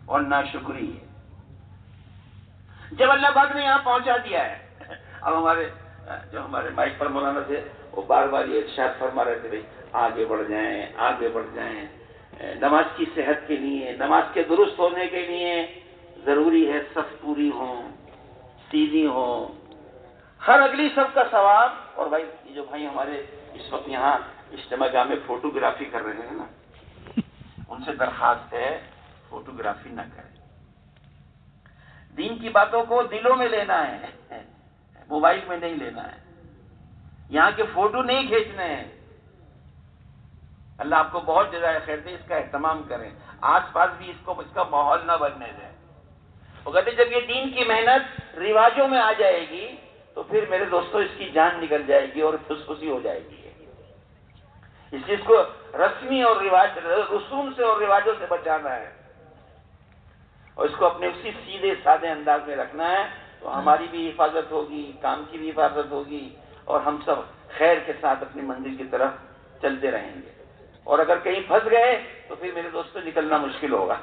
اور ناشکری ہے۔ جب اللہ پاک نے یہاں پہنچا دیا ہے، اب ہمارے مائک پر مولانا تھے، وہ بار بار یہ ارشاد فرما رہے تھے، بھائی آگے بڑھ جائیں، آگے بڑھ جائیں۔ نماز کی صحت کے لیے، نماز کے درست ہونے کے لیے ضروری ہے صف پوری ہوں، سیدھی ہوں، ہر اگلی صف کا ثواب۔ اور بھائی یہ جو بھائی ہمارے اس وقت یہاں اجتماع جامع میں فوٹوگرافی کر رہے ہیں نا، ان سے درخواست ہے فوٹوگرافی نہ کریں۔ دین کی باتوں کو دلوں میں لینا ہے، موبائل میں نہیں لینا ہے، یہاں کے فوٹو نہیں کھینچنے ہیں۔ اللہ آپ کو بہت جزائے خیر دے، اس کا اہتمام کریں، آس پاس بھی اس کا ماحول نہ بننے دیں۔ وہ کہتے جب یہ دین کی محنت رواجوں میں آ جائے گی تو پھر میرے دوستوں اس کی جان نکل جائے گی اور پھسپھسی ہو جائے گی۔ اس چیز کو رسمی اور رسوم سے اور رواجوں سے بچانا ہے، اور اس کو اپنے اسی سیدھے سادے انداز میں رکھنا ہے، تو ہماری بھی حفاظت ہوگی، کام کی بھی حفاظت ہوگی، اور ہم سب خیر کے ساتھ اپنی منزل کی طرف چلتے رہیں گے۔ اور اگر کہیں پھنس گئے تو پھر میرے دوستوں نکلنا مشکل ہوگا۔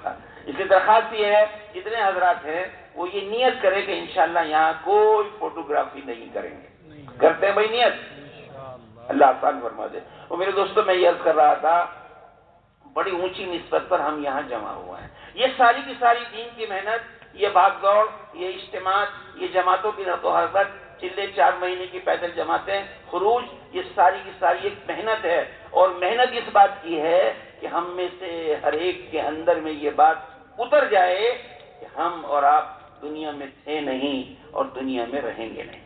اس لیے درخواست یہ ہے، جتنے حضرات ہیں وہ یہ نیت کریں کہ انشاءاللہ یہاں کوئی فوٹوگرافی نہیں کریں گے۔ کرتے ہیں بھائی نیت؟ اللہ آسان فرما دے۔ وہ میرے دوستوں میں یہ عرض کر رہا تھا، بڑی اونچی نسبت پر ہم یہاں جمع ہوا ہیں۔ یہ ساری کی ساری دین کی محنت، یہ بھاگ دوڑ، یہ اجتماعات، یہ جماعتوں کی نقل و حرکت، چلے 4 مہینے کی پیدل جماعتیں، خروج، یہ ساری کی ساری ایک محنت ہے، اور محنت اس بات کی ہے کہ ہم میں سے ہر ایک کے اندر میں یہ بات اتر جائے کہ ہم اور آپ دنیا میں تھے نہیں اور دنیا میں رہیں گے نہیں۔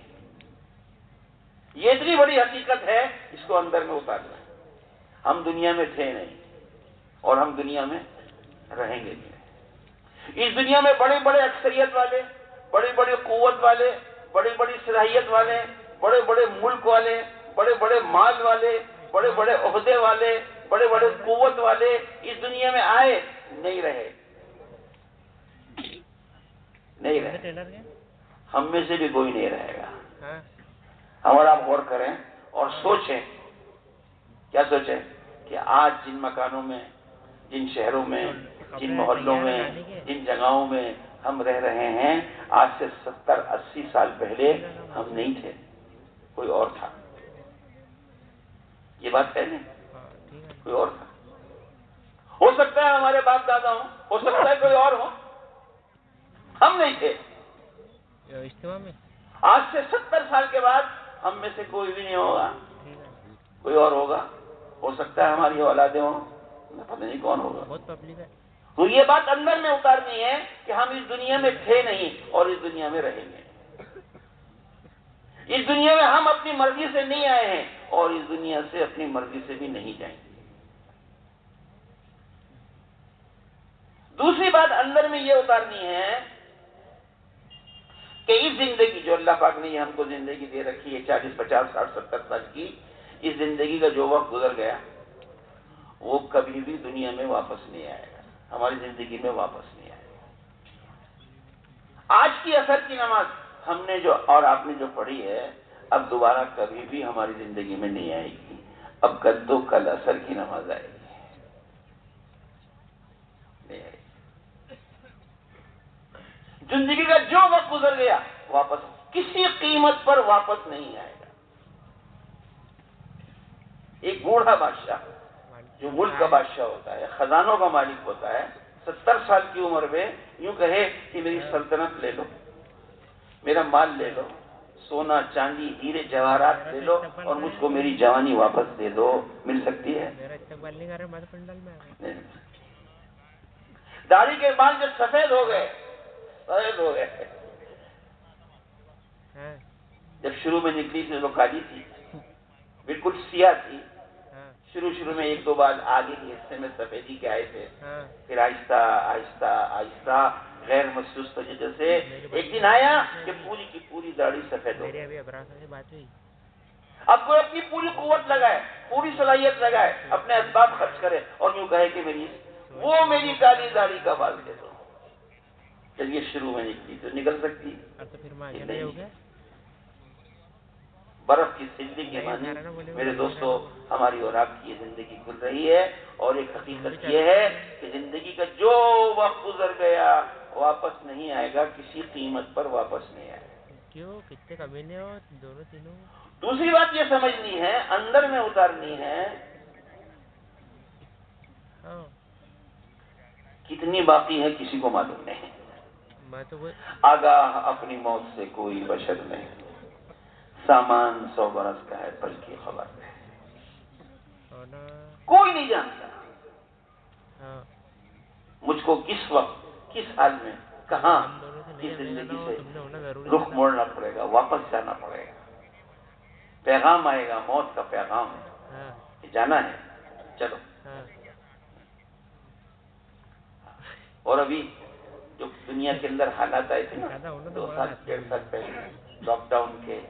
یہ اتنی بڑی حقیقت ہے، اس کو اندر میں اتارنا ہے۔ ہم دنیا میں تھے نہیں اور ہم دنیا میں رہیں گے نہیں۔ اس دنیا میں بڑے بڑے اکثریت والے، بڑی بڑی قوت والے، بڑی بڑی صلاحیت والے، بڑے بڑے ملک والے، بڑے بڑے مال والے، بڑے بڑے عہدے والے، بڑے بڑے قوت والے اس دنیا میں آئے، نہیں رہے، نہیں رہے۔ ہم میں سے بھی کوئی نہیں رہے گا۔ ہم اور آپ غور کریں اور سوچیں، کیا سوچیں کہ آج جن مکانوں میں، جن شہروں میں، جن محلوں میں، جن جگہوں میں ہم رہ رہے ہیں، آج سے 70-80 سال پہلے ہم نہیں تھے، کوئی اور تھا۔ یہ بات ہے نہیں، کوئی اور تھا۔ ہو سکتا ہے ہمارے باپ دادا ہوں، ہو سکتا ہے کوئی اور ہو، ہم نہیں تھے۔ آج سے 70 سال کے بعد ہم میں سے کوئی بھی نہیں ہوگا، کوئی اور ہوگا۔ ہو سکتا ہے ہماری اولادیں ہوں، پتہ نہیں کون ہوگا۔ تو یہ بات اندر میں اتارنی ہے کہ ہم اس دنیا میں تھے نہیں اور اس دنیا میں رہیں گے۔ اس دنیا میں ہم اپنی مرضی سے نہیں آئے ہیں اور اس دنیا سے اپنی مرضی سے بھی نہیں جائیں گے۔ دوسری بات اندر میں یہ اتارنی ہے کہ اس زندگی جو اللہ پاک نے یہ ہم کو زندگی دے رکھی ہے 40، 50، 60، 70 سال کی، اس زندگی کا جو وقت گزر گیا وہ کبھی بھی دنیا میں واپس نہیں آئے گا، ہماری زندگی میں واپس نہیں آئے گا۔ آج کی عصر کی نماز ہم نے جو اور آپ نے جو پڑھی ہے، اب دوبارہ کبھی بھی ہماری زندگی میں نہیں آئے گی۔ اب کل تو کل عصر کی نماز آئے گی، نہیں آئے گی۔ زندگی کا جو وقت گزر گیا واپس کسی قیمت پر واپس نہیں آئے گا۔ ایک بوڑھا بادشاہ جو ملک کا بادشاہ ہوتا ہے، خزانوں کا مالک ہوتا ہے، 70 سال کی عمر میں یوں کہے کہ میری سلطنت لے لو، میرا مال لے لو، سونا چاندی ہیرے جواہرات لے لو اور مجھ کو میری جوانی واپس دے دو، مل سکتی ہے؟ داڑھی کے بال جو سفید ہو گئے، جب شروع میں نکلی تھی تو کالی تھی، بالکل سیاہ تھی، شروع میں 1-2 بار آگے کے حصے میں سفیدی کے آئے تھے، پھر آہستہ آہستہ آہستہ غیر محسوس طریقے سے ایک دن آیا کہ پوری کی پوری داڑھی سفید ہو گئی۔ اب کوئی اپنی پوری قوت لگائے، پوری صلاحیت لگائے، اپنے اسباب خرچ کرے اور یوں کہے کہ میری کالی داڑھی کا بال دے دو۔ چلیے شروع میں نکلی تو نکل سکتی، برف کی سلدی کے معنی میرے دوستوں ہماری اور آپ کی یہ زندگی کھل رہی ہے، اور ایک حقیقت یہ ہے کہ زندگی کا جو وقت گزر گیا واپس نہیں آئے گا، کسی قیمت پر واپس نہیں آئے گا۔ کیوں کتنے کمینے ہو دونوں تینوں؟ دوسری بات یہ سمجھنی ہے، اندر میں اتارنی ہے، ہاں کتنی باقی ہے کسی کو معلوم نہیں۔ میں تو وہ آگاہ اپنی موت سے کوئی بشر نہیں، سامان 100 برس کا ہے بلکہ خبر نہیں، نا کوئی نہیں جانتا ہاں مجھ کو کس وقت کس حال میں کہاں ہم دونوں سے نہیں کس ملنا زندگی ہو، سے تم نے ہونا ضروری رخ تھا نا۔ موڑنا پڑے گا، واپس جانا پڑے گا، پیغام آئے گا، موت کا پیغام ہاں کہ جانا ہے، چلو۔ ہاں اور ابھی جو دنیا کے اندر حالات آئے تھے نا دکھانا ہونا تو 2 بڑا سال لاتے 1.5 سال ہیں پہلے لاک ڈاؤن کے، ایک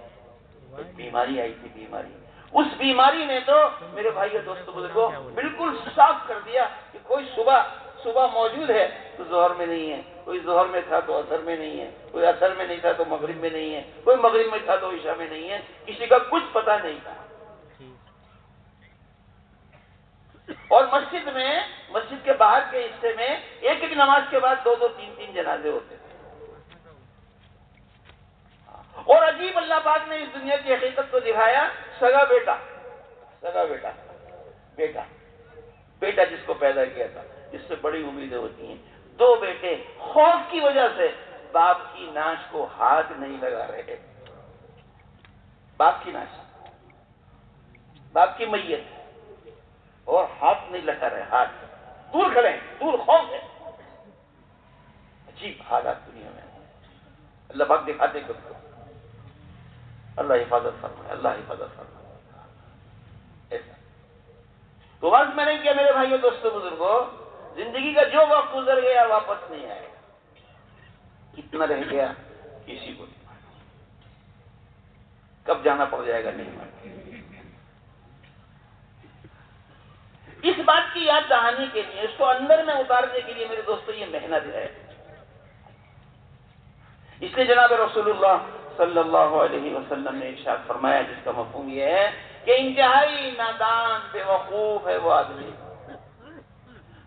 والی بیماری آئی تھی، بیماری، اس بیماری نے تو میرے بھائی اور دوستوں بزرگوں بالکل صاف کر دیا کہ کوئی صبح موجود ہے تو ظہر میں نہیں ہے، کوئی ظہر میں تھا تو عصر میں نہیں ہے، کوئی عصر میں نہیں تھا تو مغرب میں نہیں ہے، کوئی مغرب میں تھا تو عشاء میں نہیں ہے، کسی کا کچھ پتہ نہیں تھا۔ ٹھیک اور مسجد کے باہر کے حصے میں ایک ایک نماز کے بعد 2 3 جنازے ہوتے تھے۔ اور عجیب اللہ پاک نے اس دنیا کی حقیقت کو دکھایا، سگا بیٹا جس کو پیدا کیا تھا، جس سے بڑی امیدیں ہوتی ہیں، 2 بیٹے خوف کی وجہ سے باپ کی ناش کو ہاتھ نہیں لگا رہے، باپ کی ناش، باپ کی میت اور ہاتھ نہیں لگا رہے، ہاتھ دور کھڑے ہیں، دور خوف ہے۔ عجیب حالات دنیا میں اللہ پاک دکھاتے خود کو۔ اللہ حفاظت فرمائے، اللہ حفاظت فرمائے۔ ایسا تو بس میں نے کیا میرے بھائیوں دوستوں بزرگوں، زندگی کا جو وقت گزر گیا واپس نہیں آئے گا، کتنا رہ گیا کسی کو نہیں معلوم، کب جانا پڑ جائے گا نہیں معلوم۔ اس بات کی یاد دہانی کے لیے، اس کو اندر میں اتارنے کے لیے میرے دوستوں یہ محنت ہے۔ اس لیے جناب رسول اللہ صلی اللہ علیہ وسلم نے ارشاد فرمایا، جس کا مفہوم یہ ہے کہ انتہائی نادان بے وقوف ہے وہ آدمی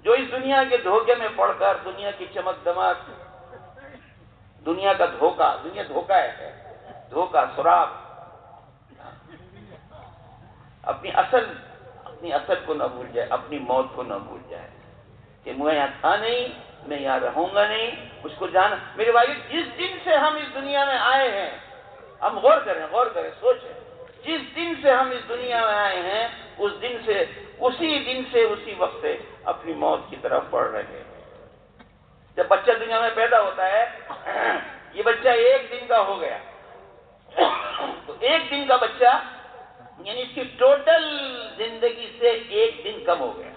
جو اس دنیا کے دھوکے میں پڑ کر، دنیا کی چمک دمک، دنیا کا دھوکہ، دنیا دھوکہ ہے، دھوکہ سراب، اپنی اصل کو نہ بھول جائے، اپنی موت کو نہ بھول جائے کہ میں یہاں تھا نہیں، میں یہاں رہوں گا نہیں، اس کو جانا۔ میرے بھائی جس دن سے ہم اس دنیا میں آئے ہیں، ہم غور کریں سوچیں، جس دن سے ہم اس دنیا میں آئے ہیں اسی دن سے اسی وقت سے اپنی موت کی طرف بڑھ رہے ہیں۔ جب بچہ دنیا میں پیدا ہوتا ہے، یہ بچہ 1 دن کا ہو گیا تو 1 دن کا بچہ یعنی اس کی ٹوٹل زندگی سے 1 دن کم ہو گیا۔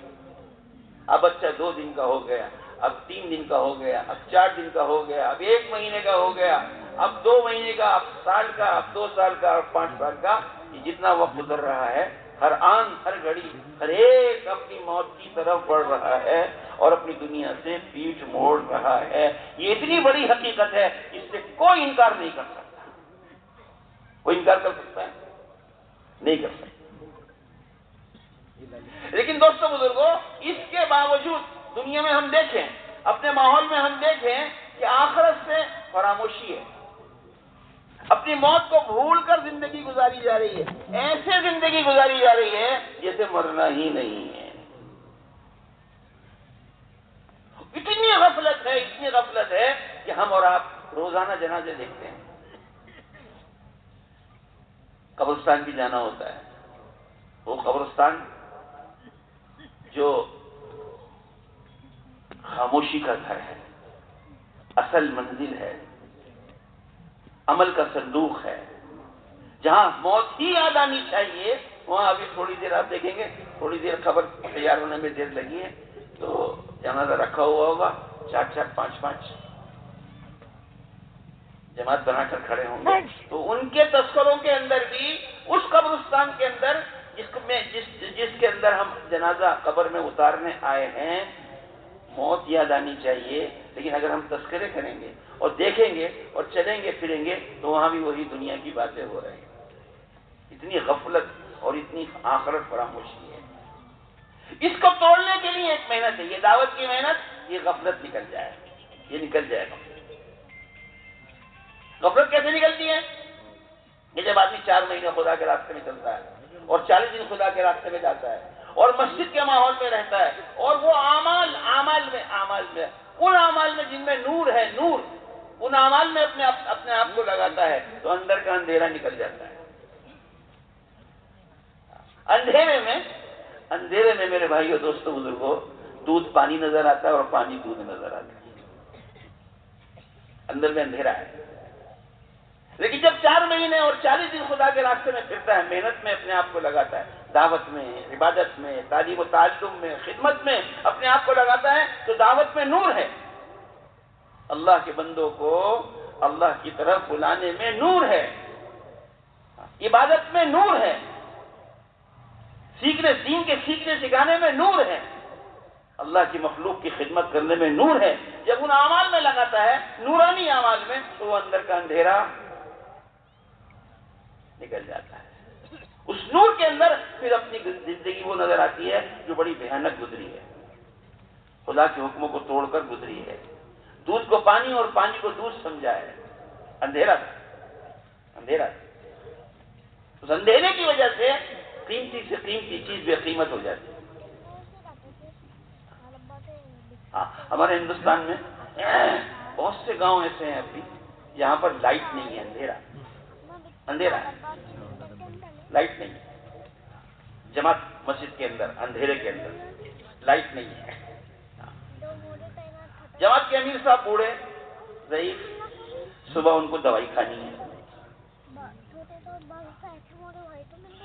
اب بچہ 2 دن کا ہو گیا، اب 3 دن کا ہو گیا، اب 4 دن کا ہو گیا، اب 1 مہینے کا ہو گیا، اب 2 مہینے کا، اب سال کا، اب 2 سال کا، اب 5 سال کا۔ یہ جتنا وقت گزر رہا ہے، ہر آن ہر گھڑی ہر ایک اپنی موت کی طرف بڑھ رہا ہے اور اپنی دنیا سے پیٹھ موڑ رہا ہے۔ یہ اتنی بڑی حقیقت ہے، اس سے کوئی انکار نہیں کر سکتا۔ کوئی انکار کر سکتا ہے؟ نہیں کر سکتا۔ لیکن دوستوں بزرگوں، اس کے باوجود دنیا میں ہم دیکھیں، اپنے ماحول میں ہم دیکھیں کہ آخرت سے فراموشی ہے، اپنی موت کو بھول کر زندگی گزاری جا رہی ہے، ایسے زندگی گزاری جا رہی ہے جیسے مرنا ہی نہیں ہے۔ اتنی غفلت ہے کہ ہم اور آپ روزانہ جنازے دیکھتے ہیں، قبرستان بھی جانا ہوتا ہے، وہ قبرستان جو خاموشی کا گھر ہے، اصل منزل ہے، عمل کا صندوق ہے، جہاں موت ہی یاد آنی چاہیے، وہاں ابھی تھوڑی دیر آپ دیکھیں گے، تھوڑی دیر خبر تیار ہونے میں دیر لگی ہے تو جنازہ رکھا ہوا ہوگا، 4 5 جماعت بنا کر کھڑے ہوں گے، تو ان کے تذکروں کے اندر بھی اس قبرستان کے اندر جس کے اندر ہم جنازہ قبر میں اتارنے آئے ہیں، موت یاد آنی چاہیے، لیکن اگر ہم تذکرے کریں گے اور دیکھیں گے اور چلیں گے پھریں گے تو وہاں بھی وہی دنیا کی باتیں ہو رہی ہیں۔ اتنی غفلت اور اتنی آخرت فراموشی ہے. اس کو توڑنے کے لیے ایک محنت ہے، یہ دعوت کی محنت. یہ غفلت نکل جائے، یہ نکل جائے گا. غفلت کیسے نکلتی ہے؟ کہ جب آدمی 4 مہینے خدا کے راستے میں چلتا ہے اور 40 دن خدا کے راستے میں جاتا ہے اور مسجد کے ماحول میں رہتا ہے اور وہ اعمال میں ان اعمال میں جن میں نور ہے، نور ان اعمال میں اپنے آپ کو لگاتا ہے تو اندر کا اندھیرا نکل جاتا ہے. اندھیرے میں میرے بھائیوں دوستوں بزرگوں دودھ پانی نظر آتا ہے اور پانی دودھ نظر آتا ہے. اندر میں اندھیرا ہے. لیکن جب 4 مہینے اور 40 دن خدا کے راستے میں پھرتا ہے، محنت میں اپنے آپ کو لگاتا ہے، دعوت میں، عبادت میں، تعلیم و تعلم میں، خدمت میں اپنے آپ کو لگاتا ہے تو دعوت میں نور ہے. اللہ کے بندوں کو اللہ کی طرف بلانے میں نور ہے، عبادت میں نور ہے، دین کے سیکھنے سکھانے میں نور ہے، اللہ کی مخلوق کی خدمت کرنے میں نور ہے. جب ان اعمال میں لگاتا ہے، نورانی اعمال میں، تو وہ اندر کا اندھیرا نکل جاتا ہے. اس نور کے اندر پھر اپنی زندگی وہ نظر آتی ہے جو بڑی بھیانک گزری ہے، خدا کے حکموں کو توڑ کر گزری ہے، دودھ کو پانی اور پانی کو دودھ سمجھا ہے. اندھیرا تھا. اس اندھیرے کی وجہ سے قیمتی سے قیمتی چیز بے قیمت ہو جاتی ہے. ہمارے ہندوستان میں بہت سے گاؤں ایسے ہیں ابھی یہاں پر لائٹ نہیں ہے، اندھیرا ہے، لائٹ نہیں ہے. جماعت مسجد کے اندر اندھیرے کے اندر لائٹ نہیں ہے. جماعت کے امیر صاحب بوڑھے ضعیف، صبح ان کو دوائی کھانی ہے.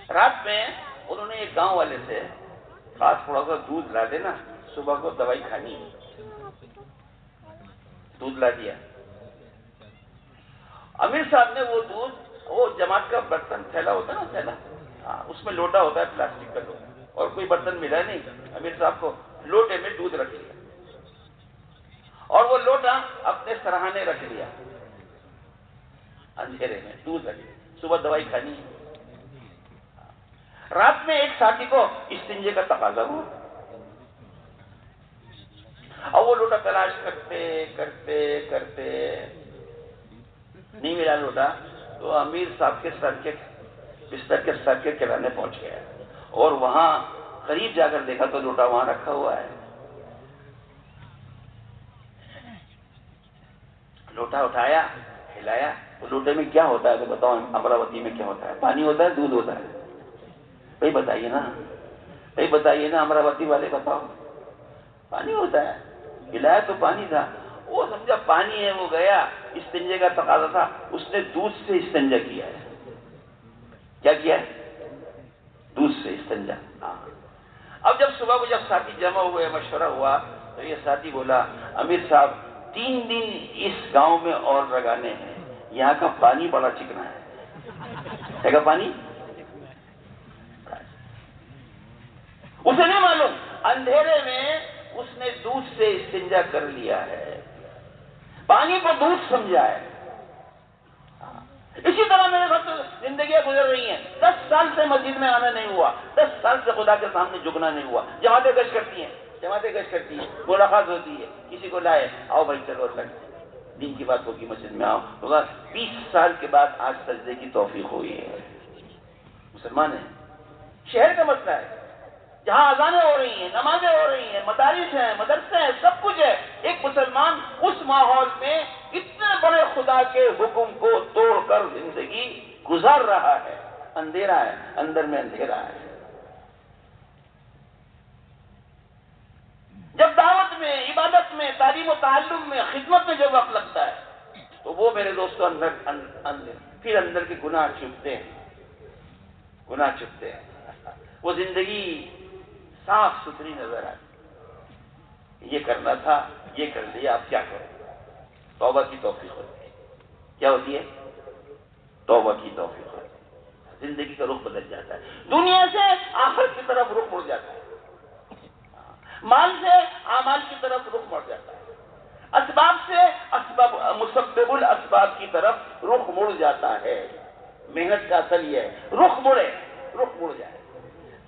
رات میں انہوں نے ایک گاؤں والے سے خاص تھوڑا سا دودھ لا دینا، صبح کو دوائی کھانی ہے. دودھ لا دیا. امیر صاحب نے وہ دودھ، وہ جماعت کا برتن تھیلا ہوتا ہے نا، تھیلا، اس میں لوٹا ہوتا ہے پلاسٹک کا لوٹا، اور کوئی برتن ملا نہیں. امیر صاحب کو لوٹے میں دودھ رکھ لیا اور وہ لوٹا اپنے سرہانے رکھ لیا. اندھیرے میں دودھ رکھ لیا، صبح دوائی کھانی ہے. رات میں ایک ساتھی کو استنجے کا تقاضا ہوا اور وہ لوٹا تلاش کرتے کرتے کرتے نہیں ملا لوٹا، تو امیر صاحب کے بستر کے سر کے کرانے پہنچ گیا اور وہاں قریب جا کر دیکھا تو لوٹا وہاں رکھا ہوا ہے. لوٹا اٹھایا، ہلایا. وہ لوٹے میں کیا ہوتا ہے تو بتاؤ، امراوتی میں کیا ہوتا ہے؟ پانی ہوتا ہے، دودھ ہوتا ہے؟ بھائی بتائیے نا امراوتی والے بتاؤ. پانی ہوتا ہے. ہلایا تو پانی تھا، وہ سمجھا پانی ہے، وہ گیا. استنجے کا تقاضا تھا، اس نے دودھ سے استنجا کیا ہے. کیا کیا ہے؟ دودھ سے استنجا. اب جب صبح کو جب ساتھی جمع ہوئے، مشورہ ہوا، تو یہ ساتھی بولا، امیر صاحب 3 دن اس گاؤں میں اور لگانے ہیں، یہاں کا پانی بڑا چکنا ہے. پانی اسے نہیں معلوم، اندھیرے میں اس نے دودھ سے استنجا کر لیا ہے، پانی کو دودھ سمجھا ہے. اسی طرح میرے ساتھ زندگیاں گزر رہی ہیں. 10 سال سے مسجد میں آنا نہیں ہوا، 10 سال سے خدا کے سامنے جھکنا نہیں ہوا. جماعتیں گشت کرتی ہیں، ملاقات ہوتی ہے، کسی کو لائے، آؤ بھائی چلو دین کی بات ہوگی، مسجد میں آؤ. 20 سال کے بعد آج سجدے کی توفیق ہوئی ہے. مسلمان ہیں. شہر کا مسئلہ ہے جہاں اذانیں ہو رہی ہیں، نمازیں ہو رہی ہیں، مدارس ہیں، مدرسے ہیں، سب کچھ ہے. ایک مسلمان اس ماحول میں اتنے بڑے خدا کے حکم کو توڑ کر زندگی گزار رہا ہے. اندھیرا ہے، اندر میں اندھیرا ہے. جب دعوت میں، عبادت میں، تعلیم و تعلم میں، خدمت میں جب وقت لگتا ہے تو وہ میرے دوستوں پھر اندر کے گناہ چھپتے ہیں. وہ زندگی صاف ستھری نظر آتی. یہ کرنا تھا، یہ کر لیا، اب کیا کریں؟ توبہ کی توفیق ہوتی ہے. کیا ہوتی ہے؟ توبہ کی توفیق ہوتی ہے. زندگی کا رخ بدل جاتا ہے. دنیا سے آخرت کی طرف رخ مڑ جاتا ہے، مال سے اعمال کی طرف رخ مڑ جاتا ہے، اسباب سے مسبب الاسباب کی طرف رخ مڑ جاتا ہے. محنت کا اصل یہ ہے، رخ مڑے، رخ مڑ جائے،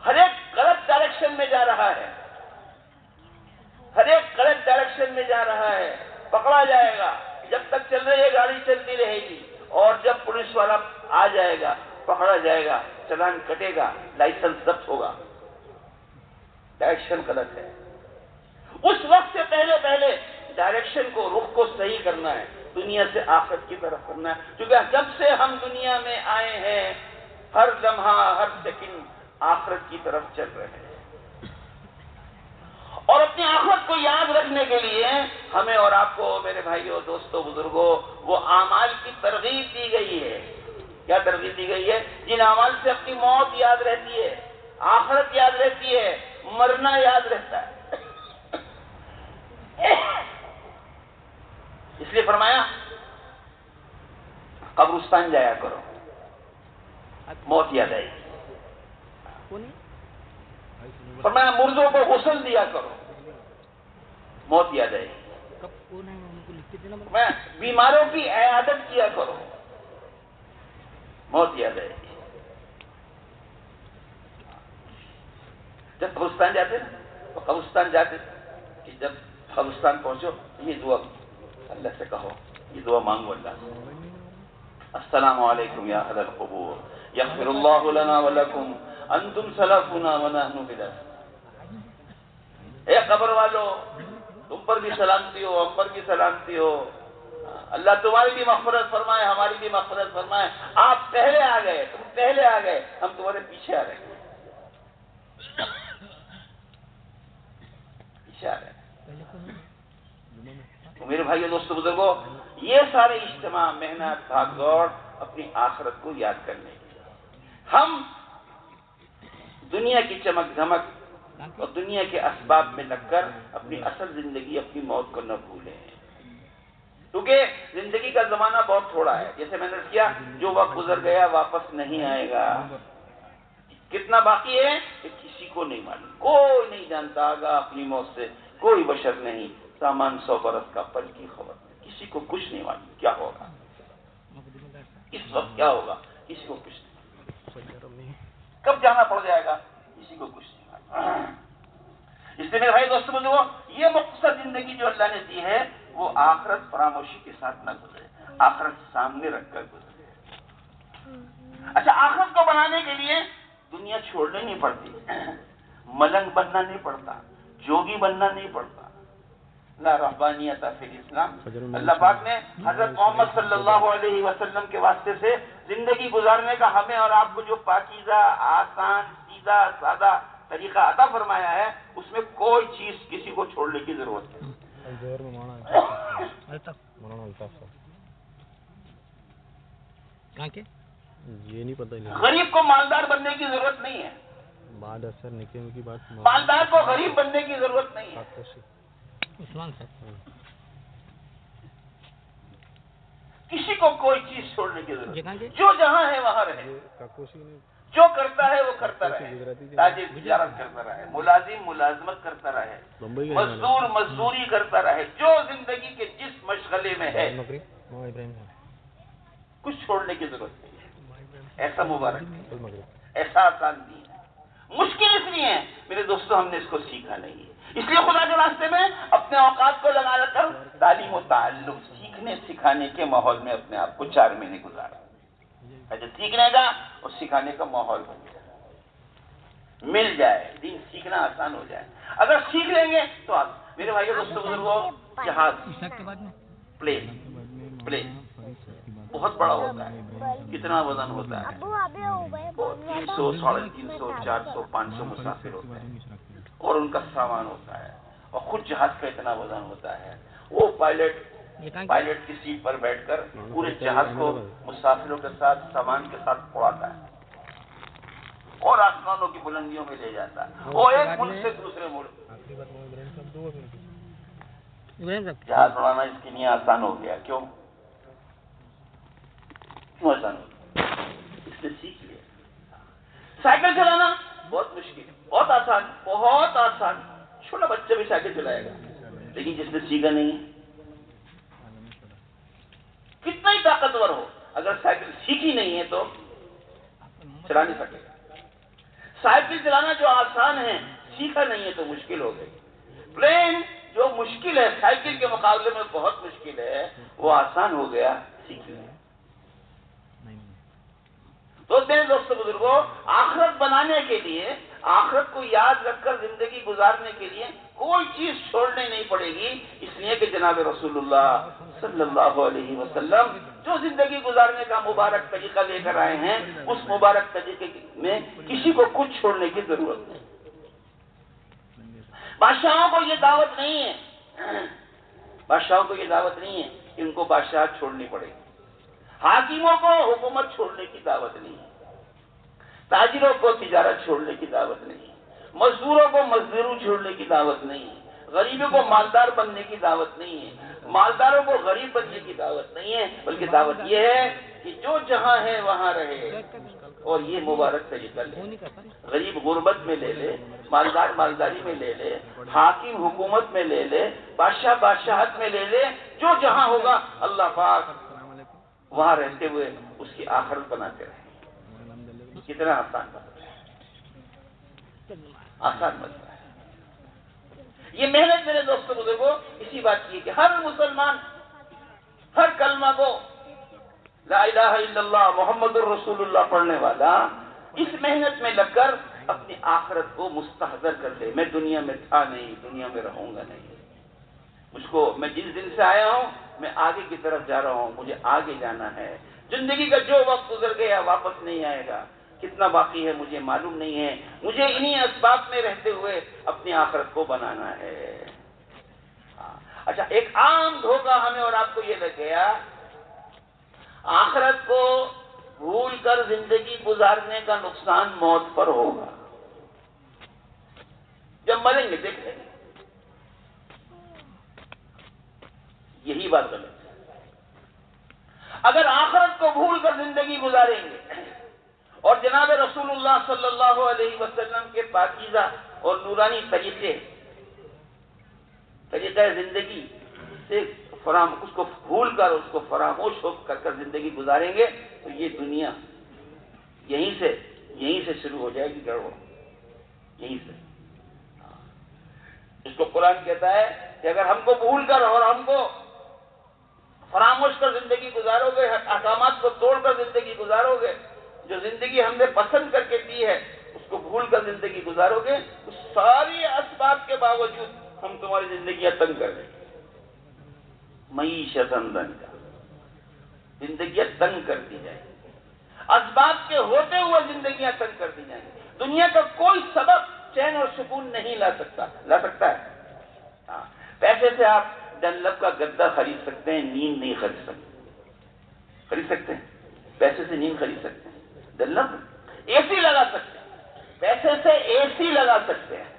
ہر ایک غلط ڈائریکشن میں جا رہا ہے، ہر ایک غلط ڈائریکشن میں جا رہا ہے، پکڑا جائے گا، جب تک چل رہی ہے گاڑی چلتی رہے گی، اور جب پولیس والا آ جائے گا پکڑا جائے گا، چلان کٹے گا، لائسنس ضبط ہوگا، ڈائریکشن غلط ہے۔ اس وقت سے پہلے ڈائریکشن کو، رخ کو صحیح کرنا ہے، دنیا سے آخرت کی طرف کرنا ہے، کیونکہ جب سے ہم دنیا میں آئے ہیں ہر لمحہ ہر سیکنڈ آخرت کی طرف چل رہے ہیں، اور اپنی آخرت کو یاد رکھنے کے لیے ہمیں اور آپ کو میرے بھائیوں، دوستوں، بزرگوں، وہ اعمال کی ترغیب دی گئی ہے۔ کیا ترغیب دی گئی ہے؟ جن اعمال سے اپنی موت یاد رہتی ہے، آخرت یاد رہتی ہے، مرنا یاد رہتا ہے۔ اس لیے فرمایا قبرستان جایا کرو، موت یاد آئے گی۔ فرمایا مردوں کو غسل دیا کرو، موت یاد آئے گی۔ فرمایا بیماروں کی عیادت کیا کرو، موت یاد آئے گی۔ جب قبرستان جاتے نا تو قبرستان جاتے کہ جب قبرستان پہنچو یہ دعا اللہ سے کہو، یہ دعا مانگو اللہ سے، السلام علیکم یا اہل القبور یغفر اللہ لنا ولکم انتم سلفنا ونحن بلاد۔ اے قبر والو، تم پر بھی سلامتی ہو، ہم پر بھی سلامتی ہو، اللہ تمہاری بھی مغفرت فرمائے، ہماری بھی مغفرت فرمائے۔ آپ پہلے آ گئے، تم پہلے آ گئے، ہم تمہارے پیچھے آ رہے ہیں، پیچھے آ رہے ہیں۔ تو میرے بھائیو، دوستو، بزرگوں، یہ سارے اجتماع، محنت، بھاگ دوڑ اپنی آخرت کو یاد کرنے کے لیے۔ ہم دنیا کی چمک دھمک اور دنیا کے اسباب میں لگ کر اپنی اصل زندگی، اپنی موت کو نہ بھولیں، کیونکہ زندگی کا زمانہ بہت تھوڑا ہے۔ جیسے میں نے کیا، جو وقت گزر گیا واپس نہیں آئے گا۔ کتنا باقی ہے کہ کسی کو نہیں معلوم، کوئی نہیں جانتا آگا اپنی موت سے، کوئی بشر نہیں۔ سامان 100 برس کا، پل کی خبر، کسی کو کچھ نہیں معلوم کیا ہوگا، اس وقت کیا ہوگا، کسی کو کچھ نہیں معلوم، کب جانا پڑ جائے گا، کسی کو کچھ نہیں معلوم۔ اس لیے میرے بھائی، دوستوں، بزرگوں، یہ مختصر زندگی جو اللہ نے دی ہے وہ آخرت فراموشی کے ساتھ نہ گزرے، آخرت سامنے رکھ کر گزرے۔ اچھا، آخرت کو بنانے کے لیے دنیا چھوڑنی نہیں پڑتی، ملنگ بننا نہیں پڑتا، جوگی بننا نہیں پڑتا۔ لا رہبانیت فی الاسلام، اللہ پاک نے حضرت محمد صلی اللہ علیہ وسلم کے واسطے سے زندگی گزارنے کا ہمیں اور آپ کو جو پاکیزہ، آسان، سیدھا سادہ طریقہ عطا فرمایا ہے، اس میں کوئی چیز کسی کو چھوڑنے کی ضرورت نہیں۔ یہ نہیں پتہ، غریب کو مالدار بننے کی ضرورت نہیں ہے، بعد اثر نکلنے کی بات، مالدار کو غریب بننے کی ضرورت نہیں ہے۔ کسی کو کوئی چیز چھوڑنے کی ضرورت نہیں، جو جہاں ہے وہاں رہے، جو کرتا ہے وہ کرتا رہے، تاجر تجارت کرتا رہے، ملازم ملازمت کرتا رہے، مزدور مزدوری کرتا رہے، جو زندگی کے جس مشغلے میں ہے کچھ چھوڑنے کی ضرورت نہیں ہے۔ ایسا مبارک ہے، ایسا آسان نہیں ہے، مشکل اس لیے ہے میرے دوستوں، ہم نے اس کو سیکھا نہیں ہے۔ اس لیے خدا کے راستے میں اپنے اوقات کو لگا کر تعلیم و تعلم، سیکھنے سکھانے کے ماحول میں اپنے آپ کو 4 مہینے گزارا، جب سیکھنے کا اور سکھانے کا ماحول بن جائے، مل جائے، دین سیکھنا آسان ہو جائے۔ اگر سیکھ لیں گے تو آپ میرے بھائیوں، دوستوں، بزرگوں، جہاز، پلین بہت بڑا ہوتا ہے، کتنا وزن ہوتا ہے، 300 350 400 500 مسافر ہوتے ہیں، اور ان کا سامان ہوتا ہے، اور خود جہاز کا اتنا وزن ہوتا ہے۔ وہ پائلٹ کی سیٹ پر بیٹھ کر پورے جہاز کو مسافروں کے ساتھ، سامان کے ساتھ اڑاتا ہے اور آسمانوں کی بلندیوں میں لے جاتا ہے، اور ایک ملک سے دوسرے ملک۔ جہاز اڑانا اس کے لیے آسان ہو گیا، کیوں آسان ہو گیا؟ اس نے سیکھ لیا۔ سائیکل چلانا بہت مشکل ہے، بہت آسان، بہت آسان، چھوٹا بچہ بھی سائیکل چلائے گا، لیکن جس نے سیکھا نہیں ہے، کتنا ہی طاقتور ہو، اگر سائیکل سیکھی نہیں ہے تو چلا نہیں سکے گا۔ سائیکل چلانا جو آسان ہے سیکھا نہیں ہے تو مشکل ہو گئی۔ پلین جو مشکل ہے سائیکل کے مقابلے میں بہت مشکل ہے، وہ آسان ہو گیا سیکھ لیا۔ تو میرے دوست بزرگوں، آخرت بنانے کے لیے، آخرت کو یاد رکھ کر زندگی گزارنے کے لیے کوئی چیز چھوڑنے نہیں پڑے گی، اس لیے کہ جناب رسول اللہ صلی اللہ علیہ وسلم جو زندگی گزارنے کا مبارک طریقہ لے کر آئے ہیں، اس مبارک طریقے میں کسی کو کچھ چھوڑنے کی ضرورت نہیں۔ بادشاہوں کو یہ دعوت نہیں ہے، بادشاہوں کو یہ دعوت نہیں ہے کہ ان کو بادشاہت چھوڑنی پڑے گی۔ حاکموں کو حکومت چھوڑنے کی دعوت نہیں ہے، تاجروں کو تجارت چھوڑنے کی دعوت نہیں ہے، مزدوروں کو مزدوری چھوڑنے کی دعوت نہیں ہے، غریبوں کو مالدار بننے کی دعوت نہیں ہے، مالداروں کو غریب بننے کی دعوت نہیں ہے، بلکہ دعوت یہ ہے کہ جو جہاں ہے وہاں رہے اور یہ مبارک طریقہ لے۔ غریب غربت میں لے لے، مالدار مالداری میں لے لے، حاکم حکومت میں لے لے، بادشاہ بادشاہت میں لے لے، جو جہاں ہوگا اللہ پاک وہاں رہتے ہوئے اس کی آخرت بناتے رہے۔ کتنا آسان بات ہے، آسان مسئلہ ہے۔ یہ محنت میرے دوستوں بزرگوں اسی بات کی ہے کہ ہر مسلمان ہر کلمہ کو لا الہ الا اللہ محمد الرسول اللہ پڑھنے والا اس محنت میں لگ کر اپنی آخرت کو مستحضر کر لے۔ میں دنیا میں تھا نہیں، دنیا میں رہوں گا نہیں، مجھ کو، میں جس دن سے آیا ہوں میں آگے کی طرف جا رہا ہوں، مجھے آگے جانا ہے۔ زندگی کا جو وقت گزر گیا واپس نہیں آئے گا، کتنا باقی ہے مجھے معلوم نہیں ہے، مجھے انہی اسباب میں رہتے ہوئے اپنی آخرت کو بنانا ہے۔ اچھا، ایک عام دھوکہ ہمیں اور آپ کو یہ لگ گیا، آخرت کو بھول کر زندگی گزارنے کا نقصان موت پر ہوگا، جب مریں گے دیکھ لیں گے۔ یہی بات غلط ہے۔ اگر آخرت کو بھول کر زندگی گزاریں گے اور جناب رسول اللہ صلی اللہ علیہ وسلم کے پاکیزہ اور نورانی طریقہ زندگی سے اس کو بھول کر، اس کو فراموش ہو کر زندگی گزاریں گے تو یہ دنیا یہیں سے شروع ہو جائے گی گڑبڑ، یہیں سے۔ اس کو قرآن کہتا ہے کہ اگر ہم کو بھول کر اور ہم کو فراموش کر زندگی گزارو گے، احکامات کو توڑ کر زندگی گزارو گے، جو زندگی ہم نے پسند کر کے دی ہے اس کو بھول کر زندگی گزارو گے، اس ساری اسباب کے باوجود ہم تمہاری زندگیاں تنگ کر دیں گے۔ معیشت کا زندگیاں تنگ کر دی جائیں گی، اسباب کے ہوتے ہوئے زندگیاں تنگ کر دی جائیں گی۔ دنیا کا کوئی سبب چین اور سکون نہیں لا سکتا ہے۔ پیسے سے آپ ڈنلپ کا گدا خرید سکتے ہیں، نیند نہیں خرید سکتے۔ خرید سکتے ہیں، پیسے سے نیند خرید سکتے ہیں، ڈنلپ اے سی لگا سکتے ہیں، پیسے سے اے سی لگا سکتے ہیں،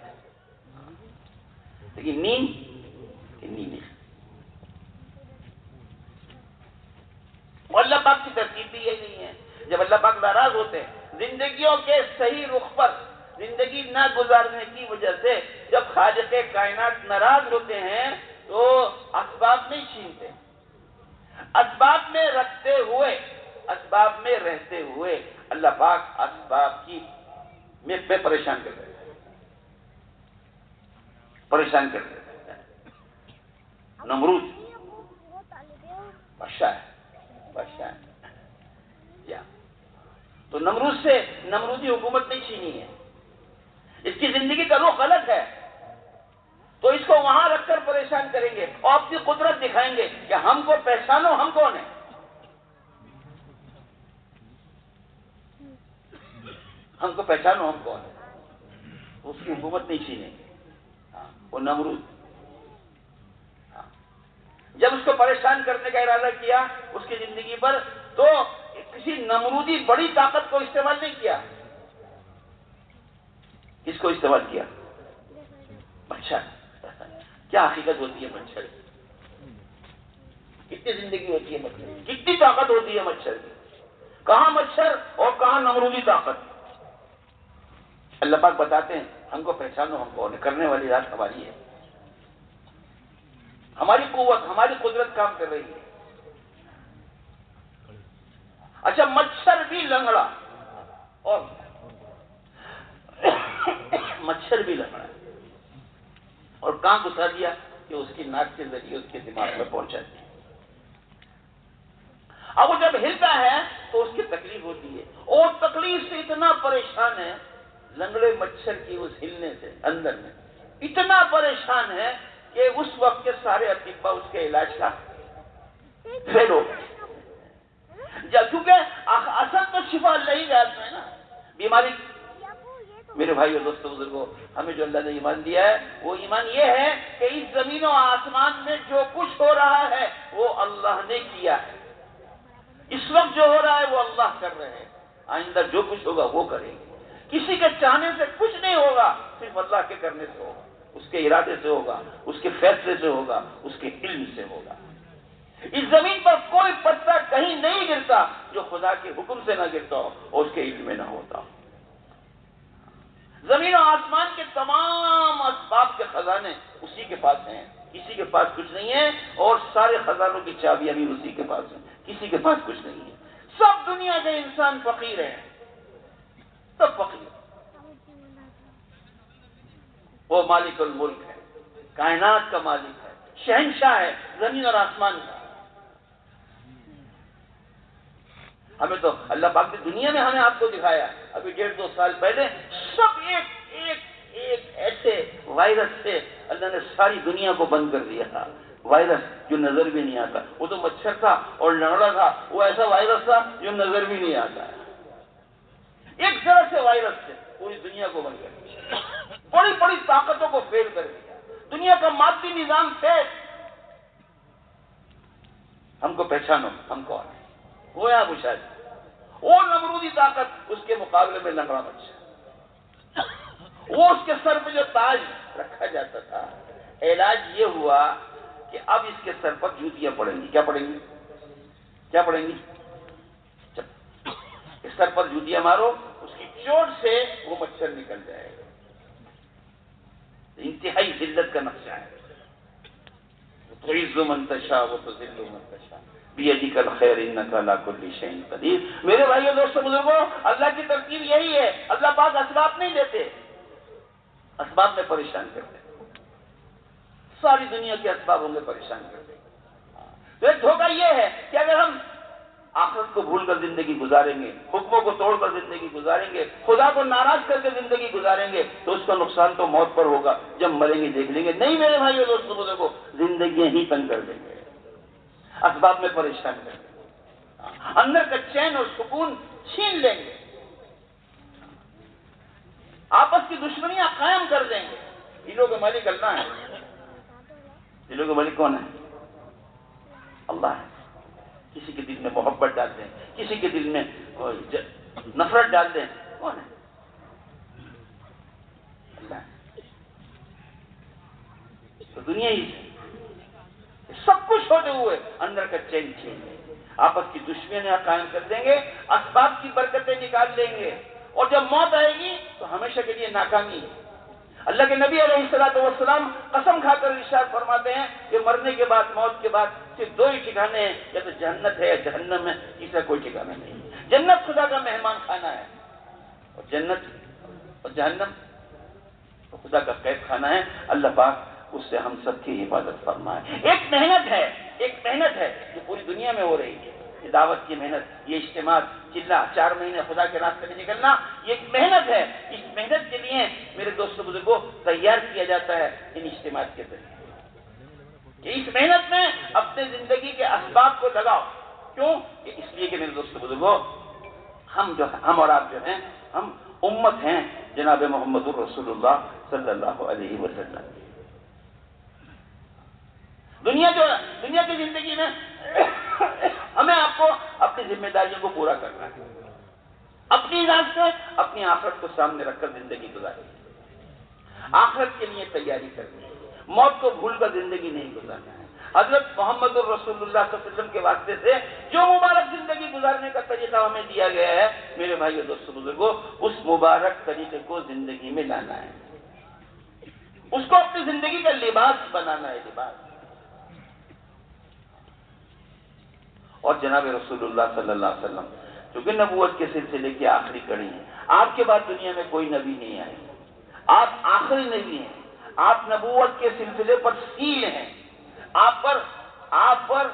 لیکن نیند نہیں۔ اللہ پاک کی ترتیب بھی یہ نہیں ہے۔ جب اللہ پاک ناراض ہوتے ہیں زندگیوں کے صحیح رخ پر زندگی نہ گزارنے کی وجہ سے، جب خالق کائنات ناراض ہوتے ہیں تو اسباب نہیں چھینتے، اسباب میں رکھتے ہوئے، اسباب میں رہتے ہوئے اللہ پاک اسباب کی میں پریشان کر دیتا ہے، پریشان کر دیتا ہے۔ نمرود بادشاہ ہے، تو نمرود سے نمرودی حکومت نہیں چھینی ہے، اس کی زندگی کا رخ غلط ہے تو اس کو وہاں رکھ کر پریشان کریں گے اور اپنی قدرت دکھائیں گے کہ ہم کو پہچانو، ہم کون ہیں، ہم کو پہچانو ہم کون ہیں۔ اس کی حکومت نہیں چھینیں گے، وہ نمرود۔ جب اس کو پریشان کرنے کا ارادہ کیا اس کی زندگی پر، تو کسی نمرودی بڑی طاقت کو استعمال نہیں کیا، کس کو استعمال کیا؟ مچھر۔ کیا حقیقت ہوتی ہے مچھر کی؟ کتنی زندگی ہوتی ہے مچھر کی؟ کتنی طاقت ہوتی ہے مچھر کی؟ کہاں مچھر اور کہاں نمرودی طاقت؟ اللہ پاک بتاتے ہیں ہم کو پہچانو ہم کون ہے، کرنے والی ذات ہماری ہے، ہماری قوت، ہماری قدرت کام کر رہی ہے۔ اچھا، مچھر بھی لنگڑا، اور مچھر بھی لگ رہا ہے اور کہاں گھسا دیا کہ اس کی ناک کے ذریعے اس کے دماغ میں پہنچا دیا. اب وہ جب ہلتا ہے تو اس کی تکلیف ہوتی ہے اور تکلیف سے اتنا پریشان ہے لنگڑے مچھر کی اس ہلنے سے اندر میں اتنا پریشان ہے کہ اس وقت کے سارے اطباء اس کے علاج کا فیل ہو گئے. کیونکہ اصل تو شفا اللہ ہی جانتا ہے نا. بیماری میرے بھائی اور دوستوں بزرگوں ہمیں جو اللہ نے ایمان دیا ہے وہ ایمان یہ ہے کہ اس زمین و آسمان میں جو کچھ ہو رہا ہے وہ اللہ نے کیا ہے. اس وقت جو ہو رہا ہے وہ اللہ کر رہے ہیں. آئندہ جو کچھ ہوگا وہ کریں گے. کسی کے چاہنے سے کچھ نہیں ہوگا, صرف اللہ کے کرنے سے ہوگا, اس کے ارادے سے ہوگا, اس کے فیصلے سے ہوگا, اس کے علم سے ہوگا. اس زمین پر کوئی پتا کہیں نہیں گرتا جو خدا کے حکم سے نہ گرتا ہو اور اس کے علم میں نہ ہوتا ہو. زمین و آسمان کے تمام اسباب کے خزانے اسی کے پاس ہیں, کسی کے پاس کچھ نہیں ہے. اور سارے خزانوں کی چابیاں بھی اسی کے پاس ہیں, کسی کے پاس کچھ نہیں ہے. سب دنیا کے انسان فقیر ہیں, سب فقیر. وہ مالک الملک ہے, کائنات کا مالک ہے, شہنشاہ ہے زمین اور آسمان کا. ہمیں تو اللہ پاک نے دنیا میں ہمیں آپ کو دکھایا ابھی 1.5-2 سال پہلے سب ایک ایسے وائرس سے اللہ نے ساری دنیا کو بند کر دیا تھا. وائرس جو نظر بھی نہیں آتا, وہ تو مچھر تھا اور لنگڑا تھا, وہ ایسا وائرس تھا جو نظر بھی نہیں آتا ہے. ایک طرح سے وائرس سے پوری دنیا کو بند کر دیا, بڑی بڑی طاقتوں کو فیل کر دیا. دنیا کا مادی نظام سے ہم کو پہچانو ہم کون ہیں, وہ یہاں پوچھا جائے. وہ نمرودی طاقت اس کے مقابلے میں لنگڑا مچھر. وہ اس کے سر پہ جو تاج رکھا جاتا تھا, علاج یہ ہوا کہ اب اس کے سر پر جوتیاں پڑیں گی. کیا پڑیں گی؟ کیا پڑیں گی؟ اس سر پر جوتیاں مارو, اس کی چوٹ سے وہ مچھر نکل جائے گا. انتہائی ذلت کا نقشہ ہے. تو عز من تشاء و تذل من تشاء بیدک الخیر انک علی کل شیء قدیر. میرے بھائیو دوستو بزرگوں, اللہ کی ترتیب یہی ہے. اللہ پاک اسباب نہیں دیتے, اسباب میں پریشان کرتے. ساری دنیا کے اسباب ہمیں پریشان کرتے. تو ایک دھوکہ یہ ہے کہ اگر ہم آخرت کو بھول کر زندگی گزاریں گے, حکموں کو توڑ کر زندگی گزاریں گے, خدا کو ناراض کر کے زندگی گزاریں گے, تو اس کا نقصان تو موت پر ہوگا. جب مریں گے دیکھ لیں گے. نہیں میرے بھائیو دوستو بزرگوں, زندگیاں ہی تنگ کر دیں گے, اسباب میں پریشان کر دیں گے, اندر کا چین اور سکون چھین لیں گے, آپس کی دشمنیاں قائم کر دیں گے. دلوں کے مالک اللہ ہے. دلوں کے مالک کون ہے؟ اللہ ہے. کسی کے دل میں محبت ڈال دیں, کسی کے دل میں نفرت ڈال دیں, کون ہے؟ اللہ ہے. تو دنیا ہی سب کچھ ہوتے ہوئے اندر کا چین چھین لیں گے, آپس کی دشمنیاں قائم کر دیں گے, اسباب کی برکتیں نکال لیں گے, اور جب موت آئے گی تو ہمیشہ کے لیے ناکامی ہے. اللہ کے نبی علیہ الصلوۃ والسلام قسم کھا کر ارشاد فرماتے ہیں کہ مرنے کے بعد, موت کے بعد صرف 2 ہی ٹھکانے ہیں, یا تو جنت ہے یا جہنم ہے, تیسرا کوئی ٹھکانا نہیں. جنت خدا کا مہمان خانہ ہے, اور جنت اور جہنم خدا کا قید خانہ ہے. اللہ پاک اس سے ہم سب کی حفاظت فرمائے. ایک محنت ہے جو پوری دنیا میں ہو رہی ہے. یہ دعوت کی محنت, یہ اجتماع, چلا 4 مہینے خدا کے راستے میں نکلنا, یہ ایک محنت ہے. اس محنت کے لیے میرے دوستو بزرگوں تیار کیا جاتا ہے ان اجتماعات کے ذریعے. کہ اس محنت میں اپنے زندگی کے اسباب کو لگاؤ. کیوں؟ کہ اس لیے کہ میرے دوستو بزرگوں ہم اور آپ جو ہیں, ہم امت ہیں جناب محمد الرسول اللہ صلی اللہ علیہ وسلم. دنیا کی زندگی میں ہمیں آپ کو اپنی ذمہ داریوں کو پورا کرنا ہے. اپنی ذات سے اپنی آخرت کو سامنے رکھ کر زندگی گزارنی ہے. آخرت کے لیے تیاری کرنی ہے. موت کو بھول کر زندگی نہیں گزارنا ہے. حضرت محمد الرسول اللہ صلی اللہ علیہ وسلم کے واسطے سے جو مبارک زندگی گزارنے کا طریقہ ہمیں دیا گیا ہے, میرے بھائیو دوستو بزرگوں, اس مبارک طریقے کو زندگی میں لانا ہے. اس کو اپنی زندگی کا لباس بنانا ہے, لباس. اور جناب رسول اللہ صلی اللہ علیہ وسلم کیونکہ نبوت کے سلسلے کی آخری کڑی ہے. آپ کے بعد دنیا میں کوئی نبی نہیں آئے. آپ آخری نبی ہیں. آپ نبوت کے سلسلے پر سیل ہیں. آپ پر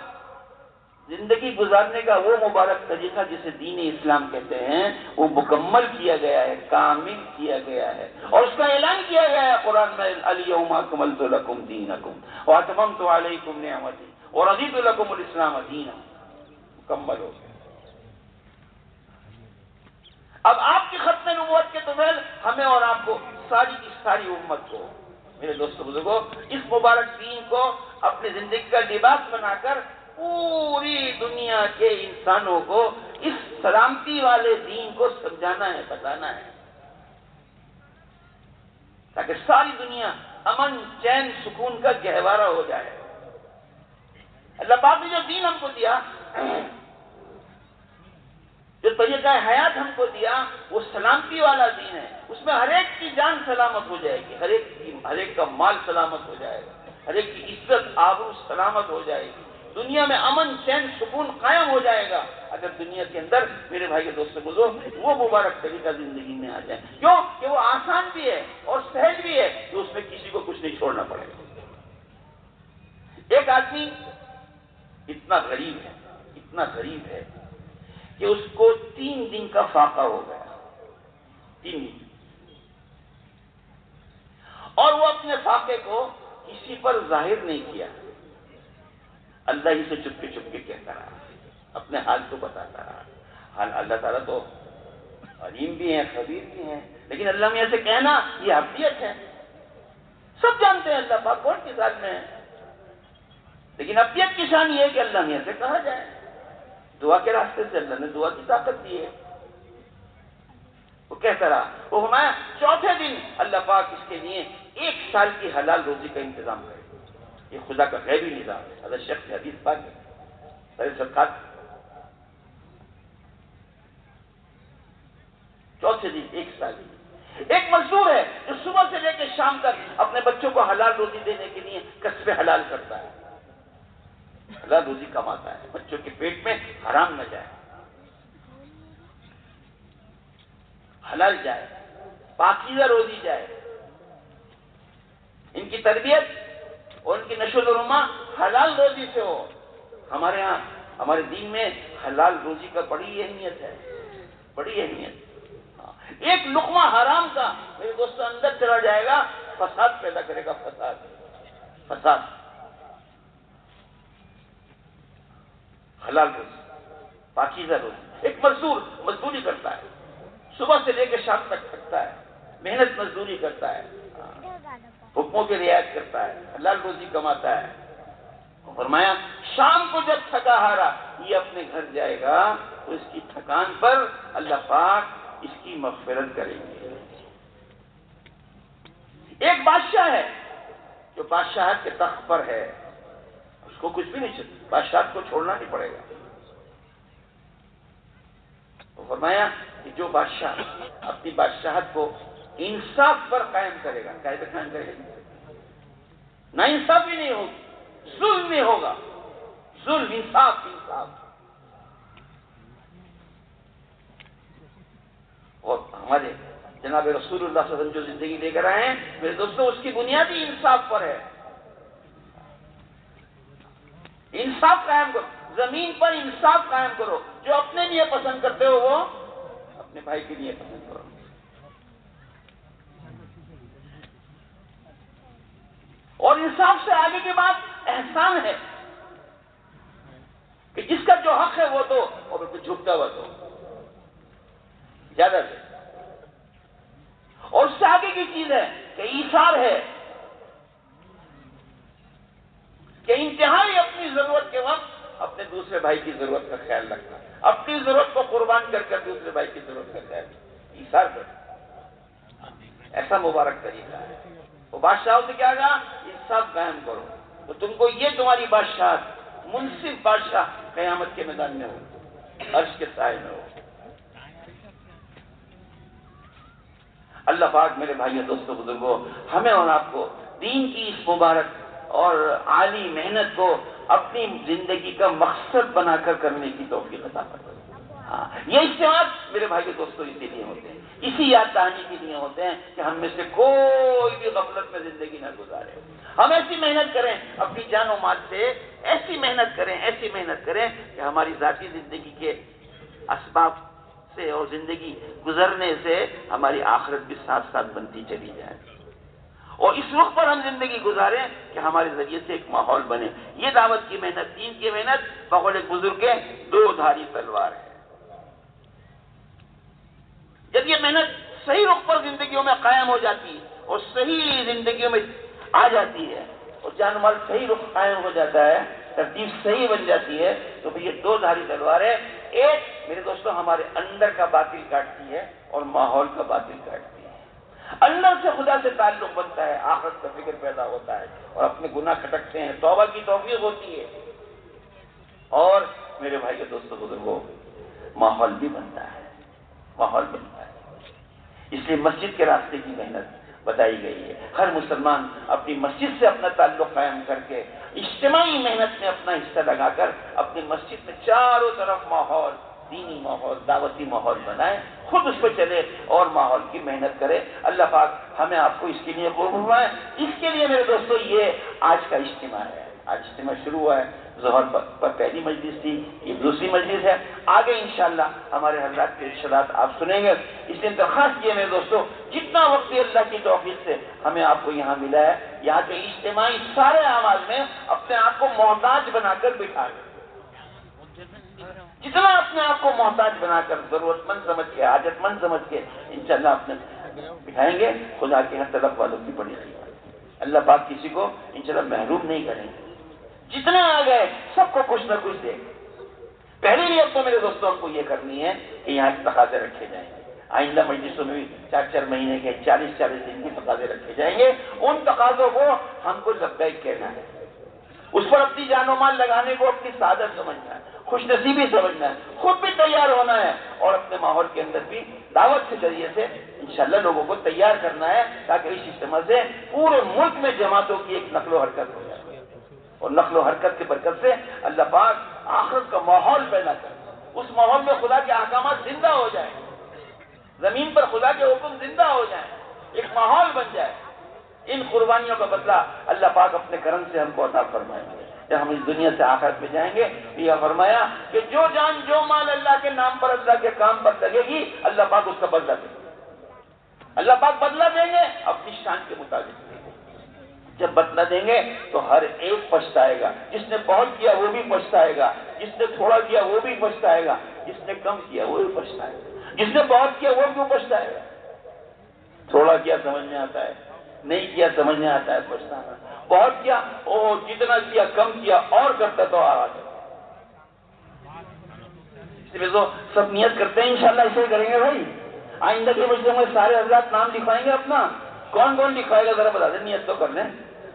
زندگی گزارنے کا وہ مبارک طریقہ جسے دین اسلام کہتے ہیں وہ مکمل کیا گیا ہے، کامل کیا گیا ہے، اور اس کا اعلان کیا گیا ہے قرآن میں، الیوم اکملت لکم دینکم واتممت علیکم نعمتی ورضیت لکم الاسلام دینا. مکمل ہو گیا. اب آپ کی ختم نبوت کے طفیل ہمیں اور آپ کو، ساری کی ساری امت کو، میرے دوستو بزرگوں، اس مبارک دین کو اپنی زندگی کا لباس بنا کر پوری دنیا کے انسانوں کو اس سلامتی والے دین کو سمجھانا ہے، بتانا ہے، تاکہ ساری دنیا امن، چین، سکون کا گہوارہ ہو جائے. اللہ پاک نے جو دین ہم کو دیا، جو طریقہ حیات ہم کو دیا، وہ سلامتی والا دین ہے. اس میں ہر ایک کی جان سلامت ہو جائے گی، ہر ایک کا مال سلامت ہو جائے گا، ہر ایک کی عزت آبرو سلامت ہو جائے گی. دنیا میں امن، چین، سکون قائم ہو جائے گا اگر دنیا کے اندر، میرے بھائی کے دوستوں کو، وہ مبارک طریقہ زندگی میں آ جائے. کیوں کہ وہ آسان بھی ہے اور سہل بھی ہے کہ اس میں کسی کو کچھ نہیں چھوڑنا پڑے گا. ایک آدمی اتنا غریب ہے کہ اس کو 3 دن کا فاقہ ہو گیا. 3 دن. اور وہ اپنے فاقے کو کسی پر ظاہر نہیں کیا، اللہ ہی سے چپ کے کہتا رہا، اپنے حال کو بتاتا رہا. حال اللہ تعالیٰ تو علیم بھی ہیں، خبیر بھی ہیں، لیکن اللہ میاں سے کہنا یہ عبدیت ہے. سب جانتے ہیں اللہ پاک کون کے ساتھ میں ہے، لیکن عبدیت کی شان یہ ہے کہ اللہ میاں سے کہا جائے. دعا کے راستے سے اللہ نے دعا کی طاقت دی ہے. وہ کہتا رہا. وہ ہمارا 4تھے دن اللہ پاک اس کے لیے 1 سال کی حلال روزی کا انتظام کرے. یہ خدا کا غیبی نظام ہے. حضرت شیخ نے حدیث پاک ہے، صدقات 4تھے دن 1 سال. ایک مزدور ہے جو صبح سے لے کے شام تک اپنے بچوں کو حلال روزی دینے کے لیے کسب حلال کرتا ہے، حلال روزی کماتا ہے، بچوں کے پیٹ میں حرام نہ جائے، حلال جائے، پاکیزہ روزی جائے. ان کی تربیت اور ان کی نشو و نما حلال روزی سے ہو. ہمارے ہاں، ہمارے دین میں حلال روزی کا بڑی اہمیت ہے، بڑی اہمیت. ایک لقمہ حرام کا میرے دوستوں اندر چلا جائے گا، فساد پیدا کرے گا. فساد. حلال روزی، پاکیزہ روزی. ایک مزدور مزدوری کرتا ہے، صبح سے لے کے شام تک تھکتا ہے، محنت مزدوری کرتا ہے، حکموں کی رعایت کرتا ہے، حلال روزی کماتا ہے. فرمایا شام کو جب تھکا ہارا یہ اپنے گھر جائے گا تو اس کی تھکان پر اللہ پاک اس کی مغفرت کریں گے. ایک بادشاہ ہے جو بادشاہت کے تخت پر ہے، اس کو کچھ بھی نہیں چاہیے، بادشاہت کو چھوڑنا نہیں پڑے گا. تو فرمایا کہ جو بادشاہ اپنی بادشاہت کو انصاف پر قائم کرے گا، قائم کرے گا، نہ انصافی نہیں ہوگی، ظلم نہیں ہوگا، ظلم، انصاف. اور ہمارے جناب رسول اللہ صلی اللہ علیہ وسلم جو زندگی لے کر آئے ہیں میرے دوستوں، اس کی بنیادی انصاف پر ہے. انصاف قائم کرو، زمین پر انصاف قائم کرو. جو اپنے لیے پسند کرتے ہو وہ اپنے بھائی کے لیے پسند کرو. اور انصاف سے آگے کی بات احسان ہے کہ جس کا جو حق ہے وہ دو، اور اس کو جھکتا ہوا دو، زیادہ سے. اور اس سے آگے کی چیز ہے کہ ایثار ہے کہ انتہائی اپنی ضرورت کے وقت اپنے دوسرے بھائی کی ضرورت کا خیال رکھنا، اپنی ضرورت کو قربان کر کر دوسرے بھائی کی ضرورت کا خیال رکھنا، ایثار کرنا. ایسا مبارک طریقہ ہے. وہ بادشاہوں سے کیا کہا؟ انصاف قائم کرو. تو تم کو یہ تمہاری بادشاہت، منصف بادشاہ قیامت کے میدان میں ہو، عرش کے سائے میں ہو. اللہ پاک میرے بھائیوں دوستوں بزرگوں ہمیں اور آپ کو دین کی اس مبارک اور عالی محنت کو اپنی زندگی کا مقصد بنا کر کرنے کی توفیق عطا فرمائے. ہاں، یہ اجتماع میرے بھائی کے دوستوں اسی لیے ہوتے ہیں، اسی یاد دہانی کے لیے ہوتے ہیں کہ ہم میں سے کوئی بھی غفلت میں زندگی نہ گزارے. ہم ایسی محنت کریں اپنی جان و مال سے، ایسی محنت کریں کہ ہماری ذاتی زندگی کے اسباب سے اور زندگی گزرنے سے ہماری آخرت بھی ساتھ ساتھ بنتی چلی جائے، اور اس رخ پر ہم زندگی گزاریں کہ ہمارے ذریعے سے ایک ماحول بنے. یہ دعوت کی محنت، دین کی محنت بقول ایک بزرگ کے دو دھاری تلوار ہے. جب یہ محنت صحیح رخ پر زندگیوں میں قائم ہو جاتی ہے اور صحیح زندگیوں میں آ جاتی ہے اور جان مال صحیح رخ قائم ہو جاتا ہے، ترتیب صحیح بن جاتی ہے، تو پھر یہ دو دھاری تلوار ہے. ایک میرے دوستوں ہمارے اندر کا باطل کاٹتی ہے اور ماحول کا باطل کاٹتی ہے. اندر سے خدا سے تعلق بنتا ہے، آخرت کا فکر پیدا ہوتا ہے اور اپنے گناہ کھٹکتے ہیں، توبہ کی توفیق ہوتی ہے. اور میرے بھائی کے دوستوں بزرگوں، ماحول بھی بنتا ہے، ماحول بنتا ہے. اس لیے مسجد کے راستے کی محنت بتائی گئی ہے. ہر مسلمان اپنی مسجد سے اپنا تعلق قائم کر کے اجتماعی محنت میں اپنا حصہ لگا کر اپنی مسجد میں چاروں طرف ماحول، دینی ماحول، دعوتی ماحول بنائے، خود اس پہ چلے اور ماحول کی محنت کرے. اللہ پاک ہمیں آپ کو اس کے لیے قبول فرمائے. اس کے لیے میرے دوستو یہ آج کا اجتماع ہے. آج اجتماع شروع ہوا ہے، ظہر پر پہلی مجلس تھی، یہ دوسری مجلس ہے. آگے انشاءاللہ ہمارے حضرات کے ارشادات آپ سنیں گے. اس لیے درخواست کی ہے میرے دوستو، جتنا وقت اللہ کی توفیق سے ہمیں آپ کو یہاں ملا ہے، یہاں کے اجتماعی سارے اعمال میں اپنے آپ کو محتاج بنا کر بٹھا لیں. جتنا اپنے آپ کو محتاج بنا کر، ضرورت مند سمجھ کے، حاجت مند سمجھ کے انشاءاللہ اپنے بٹھائیں گے. خدا کے ہر طلب والوں کی بڑی خدمت. اللہ پاک کسی کو انشاءاللہ محروم نہیں کریں گے. جتنے آ گئے سب کو کچھ نہ کچھ دے. پہلی نیت تو میرے دوستوں ہم کو یہ کرنی ہے کہ یہاں کے تقاضے رکھے جائیں گے. آئندہ مجلسوں میں بھی 4 مہینے کے 40 دن کے تقاضے رکھے جائیں گے. ان تقاضوں کو ہم کو لبیک کہنا ہے، اس پر اپنی جان و مال لگانے کو اپنی سعادت سمجھنا ہے، خوش نصیبی سمجھنا ہے، خود بھی تیار ہونا ہے اور اپنے ماحول کے اندر بھی دعوت کے ذریعے سے انشاءاللہ لوگوں کو تیار کرنا ہے، تاکہ اس اجتماع سے پورے ملک میں جماعتوں کی ایک نقل و حرکت ہو جائے. اور نقل و حرکت کی برکت سے اللہ پاک آخرت کا ماحول پیدا کر، اس ماحول میں خدا کے احکامات زندہ ہو جائیں، زمین پر خدا کے حکم زندہ ہو جائیں، ایک ماحول بن جائے. ان قربانیوں کا بدلہ اللہ پاک اپنے کرم سے ہم کو عطا فرمائیں گے. جب ہم اس دنیا سے آخرت میں جائیں گے، یہ فرمایا کہ جو جان جو مال اللہ کے نام پر، اللہ کے کام پر لگے گی، اللہ پاک اس کا بدلہ دیں گے. اللہ پاک بدلہ دیں گے اپنی شان کے مطابق. جب بدلہ دیں گے تو ہر ایک پچھتائے گا. جس نے بہت کیا وہ بھی پچھتائے گا، جس نے تھوڑا کیا وہ بھی پچھتائے گا، جس نے کم کیا وہ بھی پچھتائے گا. جس نے بہت کیا وہ کیوں پچھتائے گا؟ تھوڑا کیا سمجھ میں آتا ہے، نہیں کیا سمجھ میں آتا ہے پچھتانا. بہت کیا، او جتنا کیا کم کیا اور کرتا تو آواز. اس لیے تو سب نیت کرتے ہیں انشاءاللہ اسے کریں گے. بھائی آئندہ کے مجلسوں میں سارے حضرات نام لکھوائیں گے اپنا. کون کون لکھوائے گا ذرا بتا دیں، نیت تو کر لیں.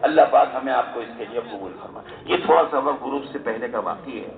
اللہ پاک ہمیں آپ کو اس کے لیے قبول فرمائے. یہ تھوڑا سا وقت غروب سے پہلے کا واقعہ ہے.